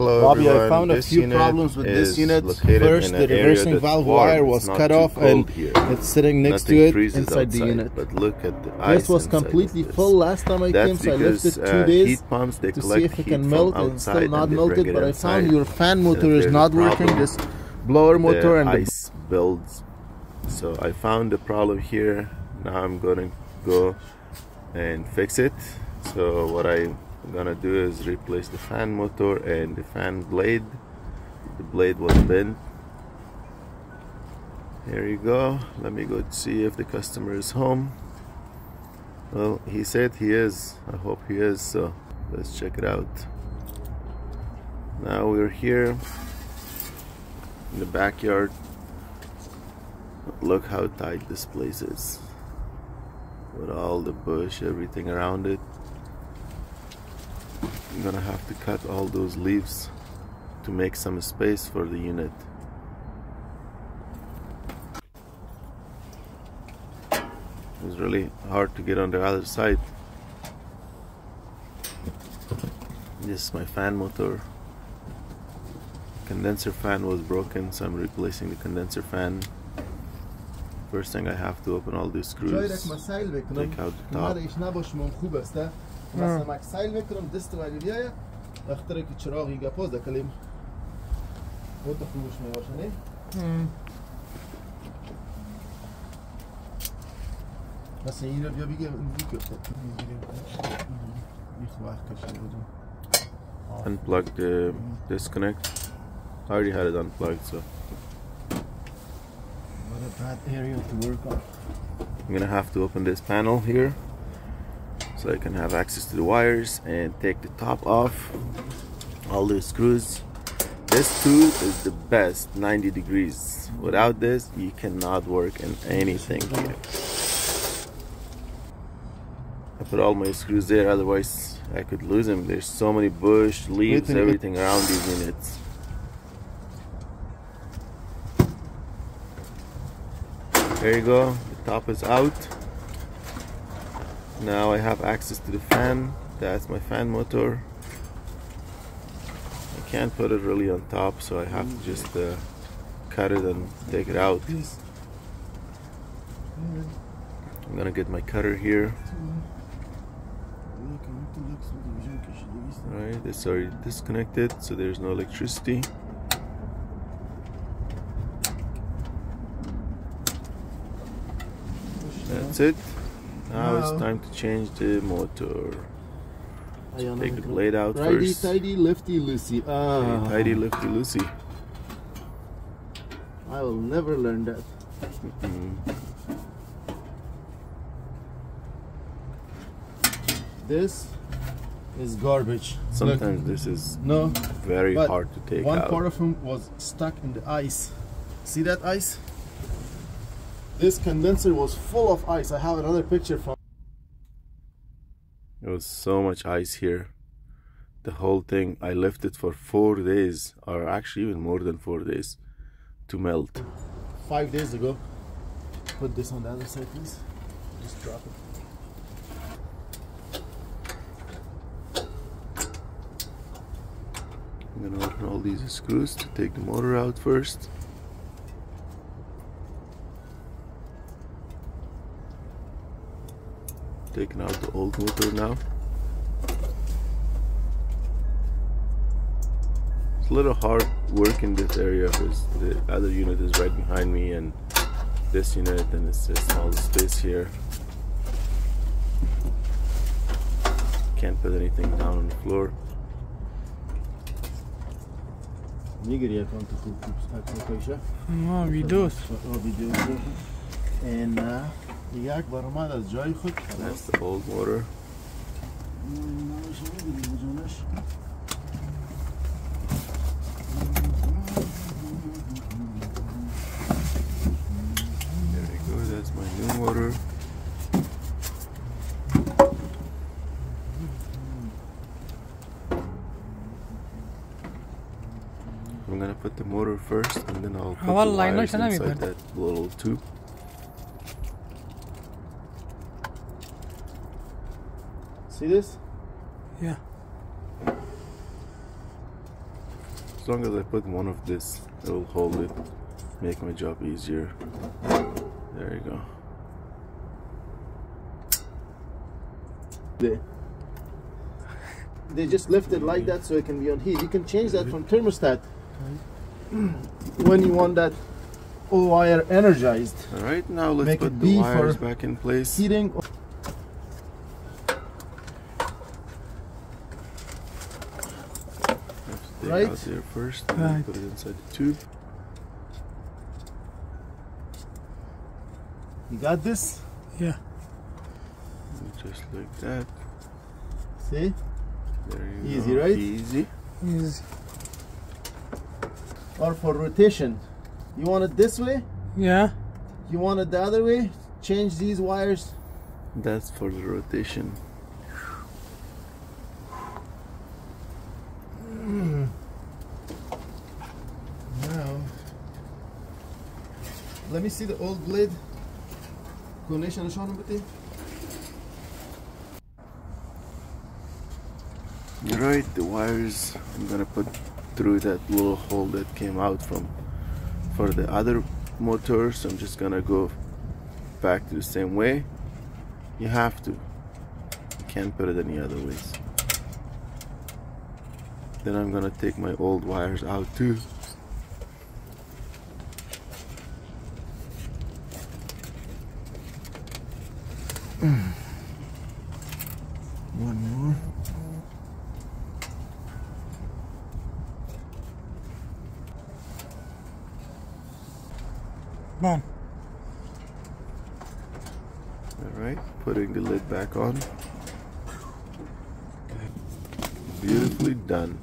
Hello Bobby, everyone. I found a few problems with this unit. First, the reversing valve wire was cut off and it's sitting next to it inside the unit. But look at the ice. This was completely full last time I came, so I left it 2 days to see if it can melt, and it's still not melted. But I found your fan motor is not working, this blower motor, and the ice builds. So I found the problem here. Now I'm gonna go and fix it. So what I'm gonna do is replace the fan motor and the fan blade. The blade was bent. Here you go. Let me go see if the customer is home. Well, he said he is. I hope he is, so let's check it out. Now we're here in the backyard. Look how tight this place is, with all the bush, everything around it. I'm gonna have to cut all those leaves to make some space for the unit. It's really hard to get on the other side. This is my fan motor. Condenser fan was broken, so I'm replacing the condenser fan. First thing, I have to open all these screws, take out the top. Unplug the disconnect. I already had it unplugged, so what a bad area to work on. I'm gonna have to open this panel here so I can have access to the wires and take the top off, all the screws. This tool is the best, 90 degrees. Without this, you cannot work in anything here. I put all my screws there, otherwise I could lose them. There's so many bush, leaves, everything around these units. There you go, the top is out. Now I have access to the fan. That's my fan motor. I can't put it really on top, so I have to just cut it and take it out. I'm gonna get my cutter here. Alright, it's already disconnected, so there's no electricity. That's it. Now it's time to change the motor. So take the blade out first. Tidy, lifty, loosey. Tidy, lifty, loosey. I will never learn that. This is garbage. Sometimes this is very hard to take out. One part of him was stuck in the ice. See that ice? This condenser was full of ice. I have another picture from. There was so much ice here. The whole thing, I left it for 4 days, or actually even more than 4 days, to melt. 5 days ago. Put this on the other side, please. Just drop it. I'm gonna open all these screws to take the motor out first. Taking out the old motor now. It's a little hard work in this area because the other unit is right behind me and this unit, and it's a small space here. Can't put anything down on the floor. That's the old motor. There we go, that's my new motor. I'm gonna put the motor first and then I'll put the wires inside that little tube. See this? Yeah. long as I put one of this, it will hold it, make my job easier. There you go. They just left it like that so it can be on heat. You can change that from thermostat when you want that wire energized. Alright, now let's put the wires back in place. Heating. Right out there first, and put it inside the tube. You got this? Yeah. Just like that. See? There you Easy, go. right? Easy. Easy. Or for rotation. You want it this way? Yeah. You want it the other way? Change these wires. That's for the rotation. Now, let me see the old blade. Right, the wires I'm gonna put through that little hole that came out from for the other motor, so I'm just gonna go back to the same way. You have to. You can't put it any other ways. Then I'm gonna take my old wires out too. One more. Done. Alright, putting the lid back on. Beautifully done.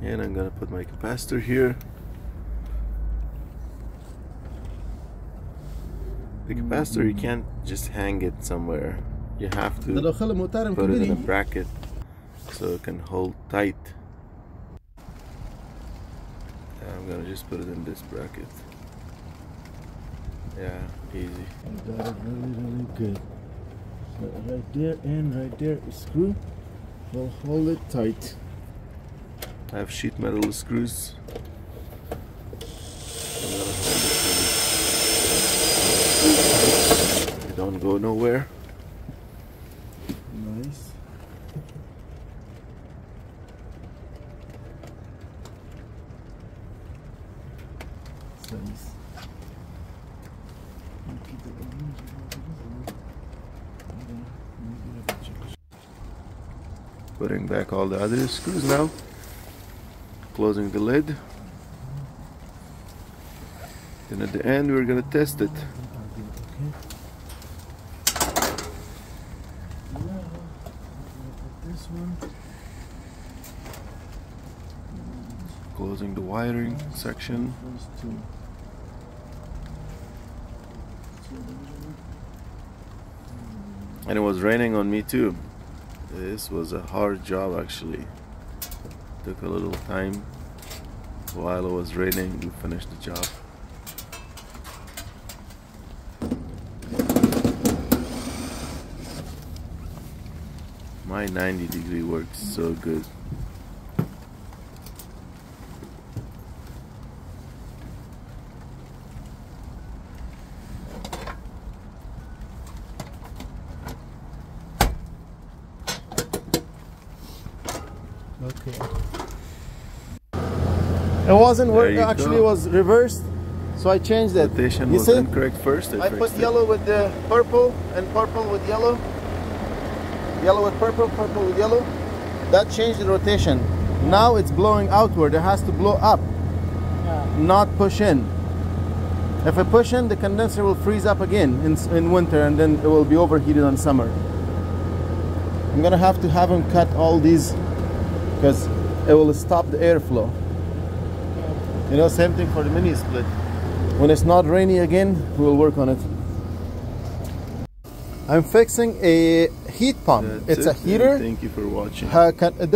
And I'm gonna put my capacitor here. The capacitor, you can't just hang it somewhere. You have to put it in a bracket so it can hold tight. I'm gonna just put it in this bracket. Yeah, easy. You got it really good. So right there and right there, a screw will hold it tight. I have sheet metal screws. They don't go nowhere. Nice. Putting back all the other screws now. Closing the lid. Then at the end we're gonna test it. Closing the wiring section. And it was raining on me too. This was a hard job actually. Took a little time. While it was raining, we finished the job. My 90-degree works so good. Okay. It wasn't working. Actually, it was reversed, so I changed it. Rotation was incorrect first. I put yellow with the purple and purple with yellow. Yellow with purple, purple with yellow. That changed the rotation. Now it's blowing outward. It has to blow up, not push in. If I push in, the condenser will freeze up again in winter, and then it will be overheated in summer. I'm gonna have him cut all these because it will stop the airflow. You know, same thing for the mini split. When it's not rainy again, we will work on it. I'm fixing a heat pump. It's a heater. Thank you for watching.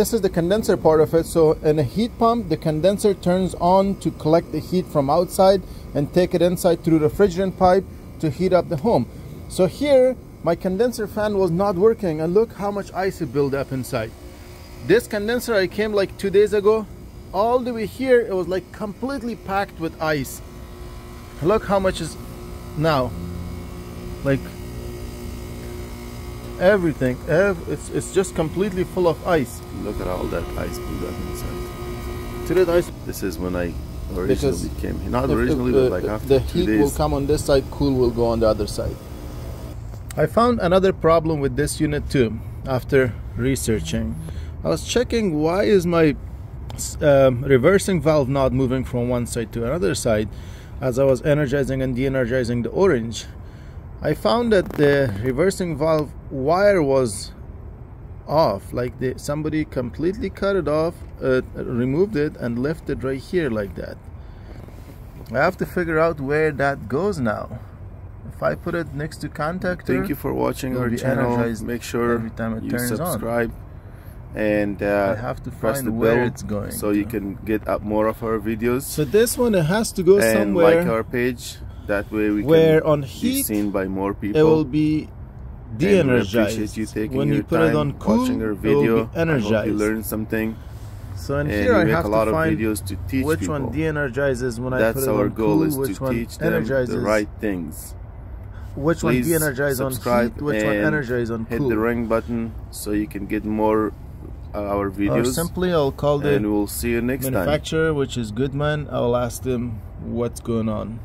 This is the condenser part of it. So in a heat pump, the condenser turns on to collect the heat from outside and take it inside through refrigerant pipe to heat up the home. So here, my condenser fan was not working, and look how much ice it built up inside. This condenser, I came like 2 days ago. All the way here, it was like completely packed with ice. Look how much is now. Like everything, it's just completely full of ice. Look at all that ice built up inside. See that ice? This is when I originally came here. Not originally, but like after the 2 heat days. will come on this side, cool will go on the other side. I found another problem with this unit too after researching. I was checking why is my reversing valve not moving from one side to another side as I was energizing and de-energizing the orange. I found that the reversing valve wire was off, like somebody completely cut it off, removed it and left it right here like that. I have to figure out where that goes now. If I put it next to contactor, thank you for watching our channel. Make sure every time it you turns subscribe on. And I have to press find the where bell it's going so you can get up more of our videos. So this one, it has to go and somewhere like our page. That way we where can on be heat seen by more people. it will be de-energized. You taking when your you put time it on cool, watching our it video. will be energized. I hope you learned something. So in And here I we make have a lot to of find videos to teach which people. one de-energizes when I That's put it our on goal, cool, is which to one teach them energizes, the right things. which one Please de-energizes on subscribe heat, which one and energizes on hit cool. the ring button so you can get more our Or videos. simply I'll call the and we'll see you next time. manufacturer, which is Goodman. I'll ask them what's going on.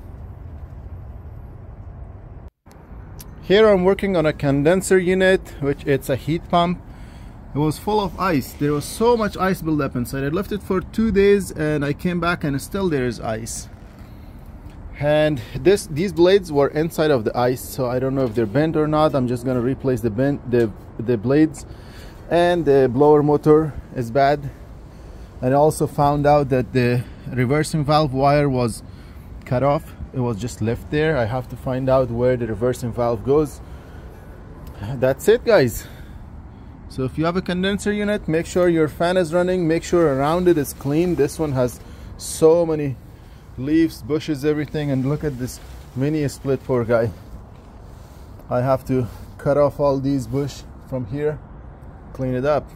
Here I'm working on a condenser unit, which it's a heat pump. It was full of ice. There was so much ice built up inside. I left it for 2 days and I came back and still there is ice. And these blades were inside of the ice, so I don't know if they're bent or not. I'm just gonna replace the blades. And the blower motor is bad. And I also found out that the reversing valve wire was cut off. It was just left there. I have to find out where the reversing valve goes. That's it, guys. So if you have a condenser unit, make sure your fan is running, make sure around it is clean. This one has so many leaves, bushes, everything, and look at this mini split poor guy. I have to cut off all these bush from here, clean it up.